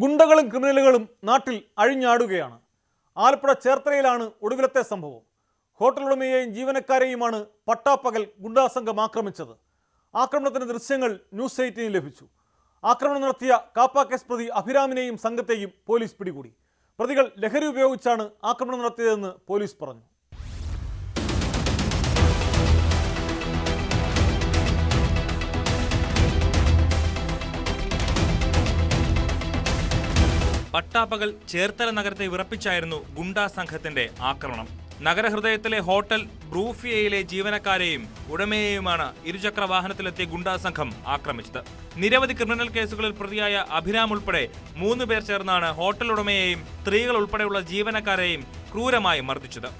ഗുണ്ടകളും ക്രിമിനലുകളും നാട്ടിൽ അഴിഞ്ഞാടുകയാണ്. ആലപ്പുഴ ചേർത്തലയിലാണ് ഒടുവിലത്തെ സംഭവം. ഹോട്ടൽ ഉടമയെയും ജീവനക്കാരെയുമാണ് പട്ടാപ്പകൽ ഗുണ്ടാസംഘം ആക്രമിച്ചത്. ആക്രമണത്തിന്റെ ദൃശ്യങ്ങൾ ന്യൂസ് 18 ലഭിച്ചു. ആക്രമണം നടത്തിയ കാപ്പ കേസ് പ്രതി അഭിരാമിനെയും സംഘത്തെയും പോലീസ് പിടികൂടി. പ്രതികൾ ലഹരി ഉപയോഗിച്ചാണ് ആക്രമണം നടത്തിയതെന്ന് പോലീസ് പറഞ്ഞു. പട്ടാപ്പകൽ ചേർത്തല നഗരത്തെ വിറപ്പിച്ചായിരുന്നു ഗുണ്ടാ സംഘത്തിന്റെ ആക്രമണം. നഗരഹൃദയത്തിലെ ഹോട്ടൽ ബ്രൂഫിയയിലെ ജീവനക്കാരെയും ഉടമയെയുമാണ് ഇരുചക്ര വാഹനത്തിലെത്തിയ ഗുണ്ടാ സംഘം ആക്രമിച്ചത്. നിരവധി ക്രിമിനൽ കേസുകളിൽ പ്രതിയായ അഭിരാം ഉൾപ്പെടെ 3 പേർ ചേർന്നാണ് ഹോട്ടൽ ഉടമയെയും സ്ത്രീകൾ ഉൾപ്പെടെയുള്ള ജീവനക്കാരെയും ക്രൂരമായി മർദ്ദിച്ചത്.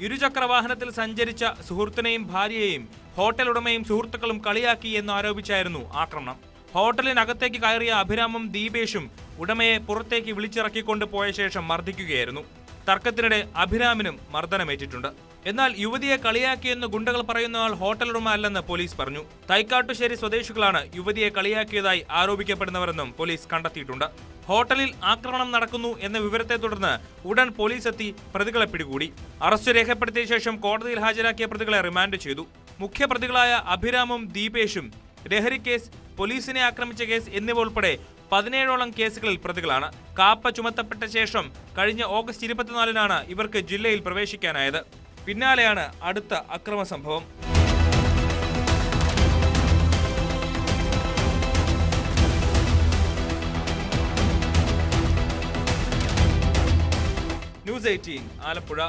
ഇരുചക്ര വാഹനത്തിൽ സഞ്ചരിച്ച സുഹൃത്തിനെയും ഭാര്യയെയും ഹോട്ടൽ ഉടമയും സുഹൃത്തുക്കളും കളിയാക്കി എന്ന് ആരോപിച്ചായിരുന്നു ആക്രമണം. ഹോട്ടലിനകത്തേക്ക് കയറിയ അഭിരാമും ദീപേഷും ഉടമയെ പുറത്തേക്ക് വിളിച്ചിറക്കിക്കൊണ്ട് പോയ ശേഷം മർദ്ദിക്കുകയായിരുന്നു. തർക്കത്തിനിടെ അഭിരാമിനും മർദ്ദനമേറ്റിട്ടുണ്ട്. എന്നാൽ യുവതിയെ കളിയാക്കിയെന്ന് ഗുണ്ടകൾ പറയുന്ന ആൾ ഹോട്ടൽ ഉടമ അല്ലെന്ന് പോലീസ് പറഞ്ഞു. തൈക്കാട്ടുശ്ശേരി സ്വദേശികളാണ് യുവതിയെ കളിയാക്കിയതായി ആരോപിക്കപ്പെടുന്നവരെന്നും പോലീസ് കണ്ടെത്തിയിട്ടുണ്ട്. ഹോട്ടലിൽ ആക്രമണം നടക്കുന്നു എന്ന വിവരത്തെ തുടർന്ന് ഉടൻ പോലീസ് എത്തി പ്രതികളെ പിടികൂടി. അറസ്റ്റ് രേഖപ്പെടുത്തിയ ശേഷം കോടതിയിൽ ഹാജരാക്കിയ പ്രതികളെ റിമാൻഡ് ചെയ്തു. മുഖ്യപ്രതികളായ അഭിരാമും ദീപേഷും ലഹരി കേസ്, പോലീസിനെ ആക്രമിച്ച കേസ് എന്നിവ ഉൾപ്പെടെ 17ഓളം കേസുകളിൽ പ്രതികളാണ്. കാപ്പ ചുമത്തപ്പെട്ട ശേഷം കഴിഞ്ഞ ഓഗസ്റ്റ് 24-നാണ് ഇവർക്ക് ജില്ലയിൽ പ്രവേശിക്കാനായത്. പിന്നാലെയാണ് അടുത്ത അക്രമ സംഭവം. ന്യൂസ് 18 ആലപ്പുഴ.